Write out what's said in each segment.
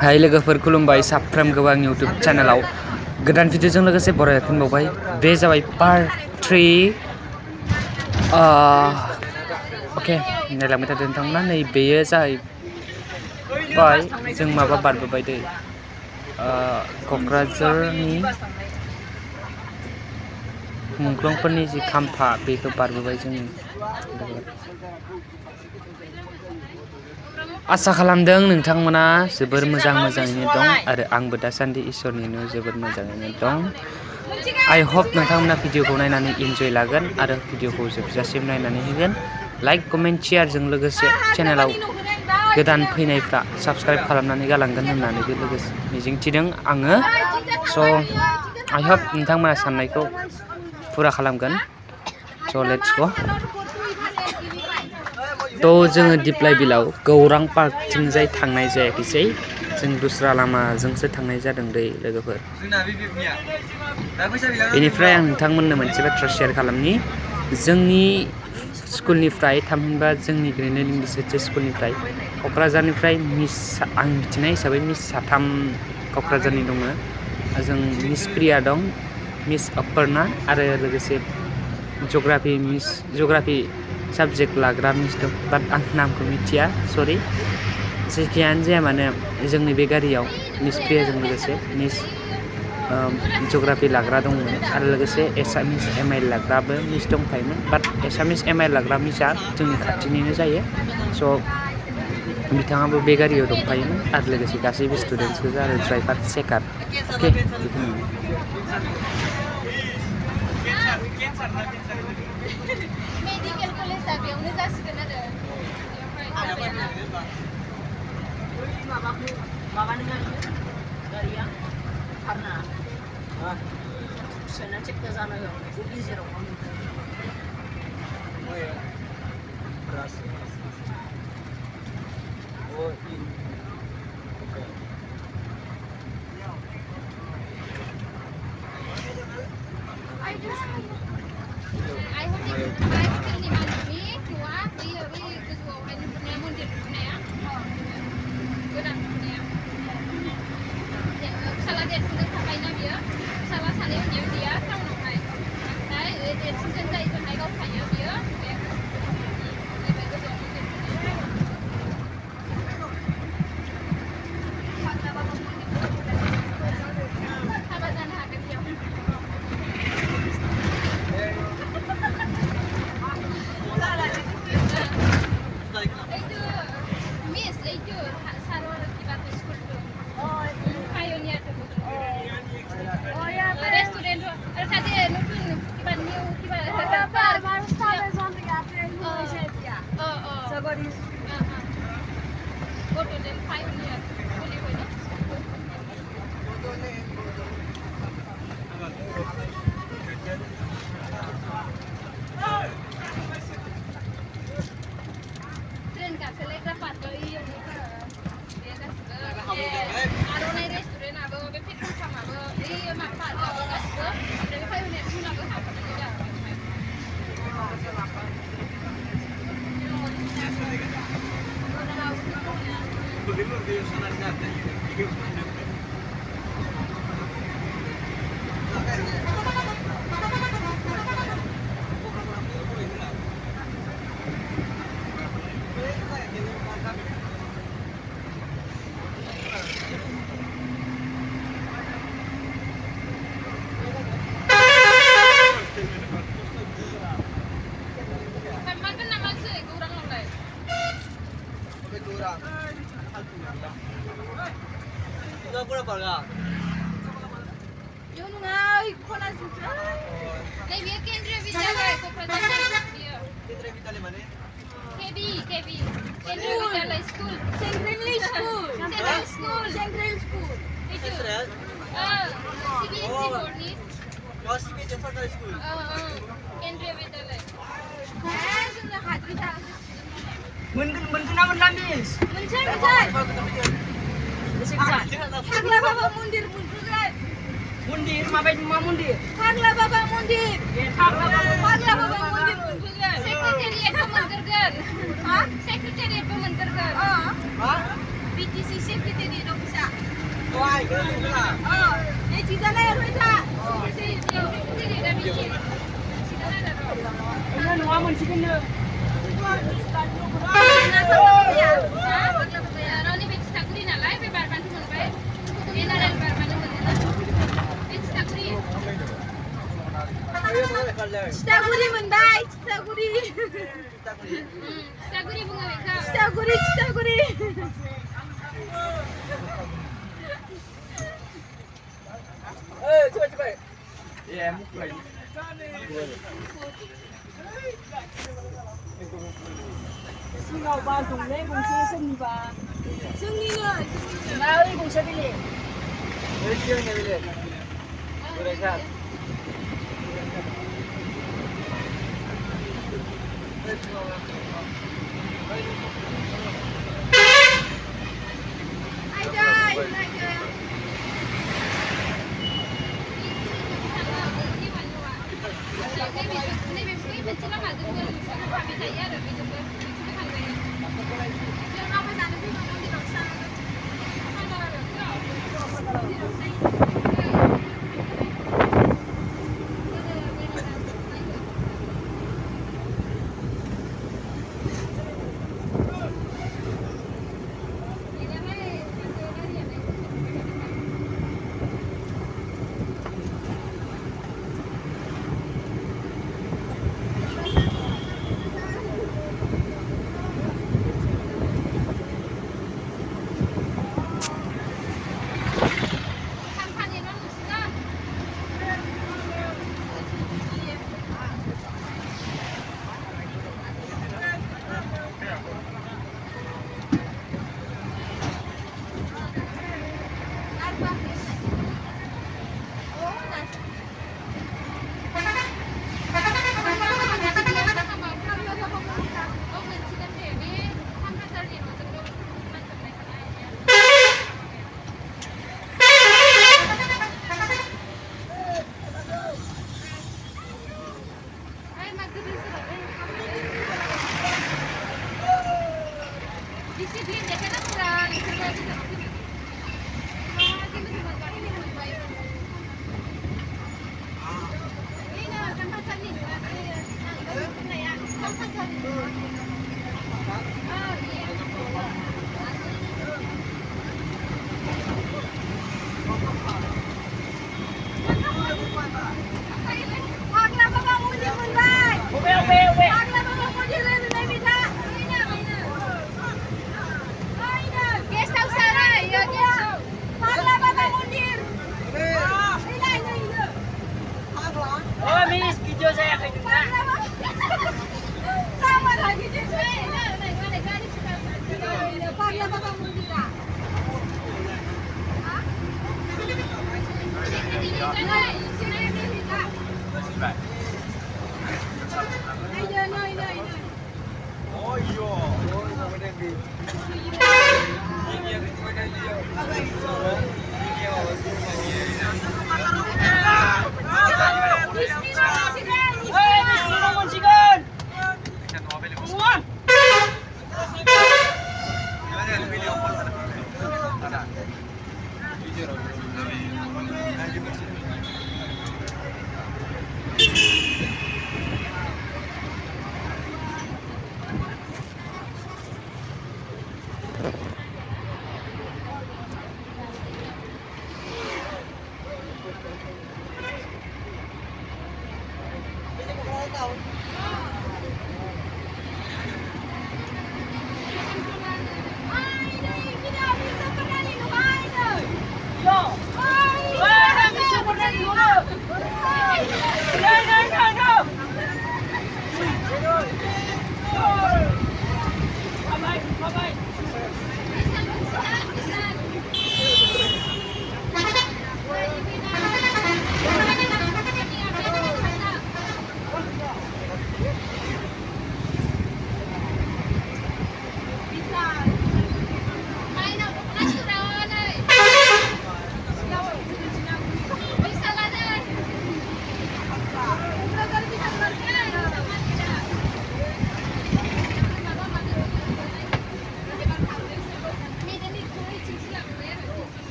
हाय लोगोफोर खुलुमबाय साफ्रोमखौबो आंनि इउटुब चेनेलाव गोदान भिडिअजों लोगोसे बरायफिनबावबाय। बे जाबाय पार्ट 3। अके नायलांबाय थादो नोंथांमोना। नै बेयो जाहैबाय जों माबा बारबोबाय दै क'क्राझारनि मुंख्लंफोरनि जि खाम्फा बेखौ बारबोबाय जोङो। आसा खालामदों नोंथांमोना जोबोर मोजाङैनो दं आरो आंबो दासान्दि इसोरनि अननायाव जोबोर मोजाङैनो दं। आइ हप नोंथांमोना भिडिअखौ नायनानै इन्जय लागोन आरो भिडिअखौ जोबजासिम नायनानै होगोन। लाइक कमेन्ट शेयारजों लोगोसे चेनेलाव गोदान फैनायफ्रा साबस्क्राइब खालामनानै गालांगोन होननानैबो लोगोसे मिजिंथिदों आङो। स' आइ हप नोंथांमोना साननायखौ फुरा खालामगोन। स' लेट्स ग'। थ' जोङो दिप्लाय बिलाव गौरां पार्कथिंजाय थांनाय जायाखिसै, जों दस्रा लामाजोंसो थांनाय जादों दै लोगोफोर। बेनिफ्राय आं नोंथांमोननो मोनसे बाथ्रा शेयार खालामनि। जोंनि स्कुलनिफ्राय थामहिनबा जोंनि ग्रेनेड इंलिश एच.एस. स्कुलनिफ्राय क'क्राझारनिफ्राय आं मिथिनाय हिसाबै मिस 3 क'क्राझारनि दङ। जों मिस प्रिया दं, मिस अपर्ना आरो लोगोसे जग्राफि साबजेक्ट लाग्रा मिस दं। बाट आं नामखौ मिथिया, सरि। जेखियानो जाया मानो जोंनि बे गारियाव मिस प्रियाजों लोगोसे मिस जग्राफि लाग्रा दंमोन आरो लोगोसे एसामिस एम.आइ.एल लाग्राबो मिस दंफायोमोन। बाट एसामिस एम.आइ.एल लाग्रा मिसआ जोंनि खाथिनिनो जायो। स' बिथाङाबो बे गारियाव दंफायोमोन आरो लोगोसे गासैबो स्टुडेन्टस गोजा आरो ड्राइभार सेकार। अके बेखिनियानो। मेडिकेल कलेजआ बेयावनो जासिगोन आरो माबानो गारिया खारना सोना चेकता जानो बेखौ गेजेराव BTC secretary dong bisa. 얘 지잖아요, 회사. Citaguri menday, Citaguri. Citaguri bunga mereka. Citaguri, Citaguri. Cepat. Ya, mukul. Singaw ba 동네 공시에 승리 봐. 승리는 마을 공시들이. Siang ni bila. Berehat. Aida. Disiplin dia kan kurang. Oh, miss, video saya kayak gitu. Sama lagi dia. Pagla Baba Mundira. Oh iya. Oh, kemudian di. Ini yang kemudian dia.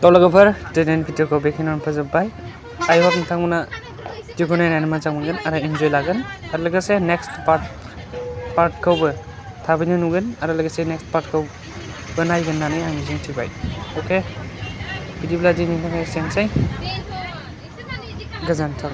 थ' लोगोफोर दिनैनि भिडिअखौ बेखिनियावनो फोजोब्बाय आइ hop नोंथांमोना भिडिअखौ नायनानै मोजां मोनगोन आरो इन्जय लागोन आरो लोगोसे नेक्स्ट पार्टखौबो थाबैनो नुगोन आरो लोगोसे नेक्स्ट पार्टखौबो नायगोन होननानै आं मिजिंथिबाय अके बिदिब्ला दिनैनि थाखाय एसेनोसै गोजोन्थों